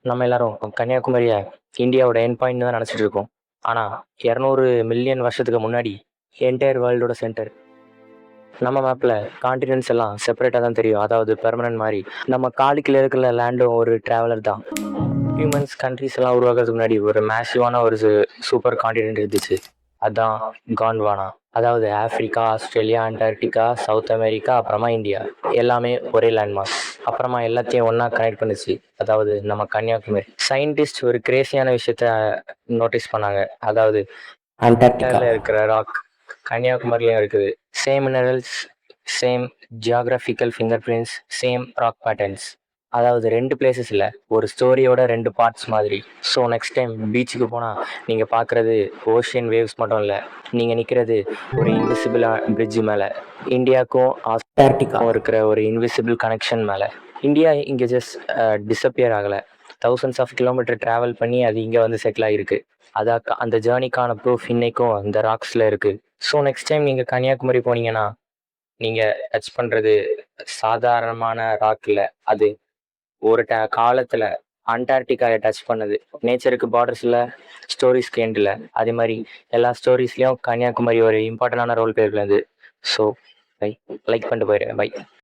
நம்ம எல்லாரும் கன்னியாகுமரியை இந்தியாவோட எண்ட் பாயிண்ட் தான் நினச்சிட்டு இருக்கோம். ஆனால் 200 மில்லியன் வருஷத்துக்கு முன்னாடி என்டையர் வேர்ல்டோட சென்டர். நம்ம மேப்பில் காண்டினென்ட்ஸ் எல்லாம் செப்பரேட்டாக தான் தெரியும், அதாவது பெர்மனன்ட் மாதிரி. நம்ம காலுக்குள்ள இருக்கிற லேண்டும் ஒரு ட்ராவலர் தான். ஹியூமன்ஸ் கண்ட்ரிஸ் எல்லாம் உருவாக்குறதுக்கு முன்னாடி ஒரு மேசிவான ஒரு சூப்பர் காண்டினென்ட் இருந்துச்சு. அதுதான் காண்ட்வானா. அதாவது Africa, Australia, Antarctica, south America, அப்புறமா இந்தியா, எல்லாமே ஒரே லேண்ட்மார்க். அப்புறமா எல்லாத்தையும் ஒன்றா கனெக்ட் பண்ணுச்சு, அதாவது நம்ம கன்னியாகுமரி. சயின்டிஸ்ட் ஒரு கிரேசியான விஷயத்த நோட்டீஸ் பண்ணாங்க, அதாவது அண்டார்டிகாவில் இருக்கிற ராக் கன்னியாகுமரியிலும் இருக்குது. Same minerals, same geographical finger prints, same rock patterns. அதாவது 2 பிளேசஸ் இல்லை, ஒரு ஸ்டோரியோட 2 பார்ட்ஸ் மாதிரி. ஸோ நெக்ஸ்ட் டைம் பீச்சுக்கு போனால் நீங்கள் பார்க்குறது ஓஷியன் வேவ்ஸ் மட்டும் இல்லை, நீங்கள் நிற்கிறது ஒரு இன்விசிபிள் பிரிட்ஜ் மேலே, இந்தியாவுக்கும் அண்டார்டிகாவும் இருக்கிற ஒரு இன்விசிபிள் கனெக்ஷன் மேலே. இந்தியா இங்கே ஜஸ்ட் டிஸப்பியர் ஆகலை, தௌசண்ட்ஸ் ஆஃப் கிலோமீட்டர் ட்ராவல் பண்ணி அது இங்கே வந்து செட்டில் ஆகிருக்கு. அந்த ஜேர்னிக்கான ப்ரூஃப் இன்னைக்கும் அந்த ராக்ஸில் இருக்குது. ஸோ நெக்ஸ்ட் டைம் நீங்கள் கன்னியாகுமரி போனீங்கன்னா நீங்கள் டச் பண்ணுறது சாதாரணமான ராக் இல்லை, அது ஒரு காலத்தில் அண்டார்டிகாவை டச் பண்ணுது. நேச்சருக்கு பார்டர்ஸில், ஸ்டோரிஸ்க்கு எண்டில். அதே மாதிரி எல்லா ஸ்டோரிஸ்லேயும் கன்னியாகுமரி ஒரு இம்பார்ட்டண்டான ரோல் பிளே பண்ணுது. ஸோ லைக் பண்ணிட்டு போயிடுங்க. பை.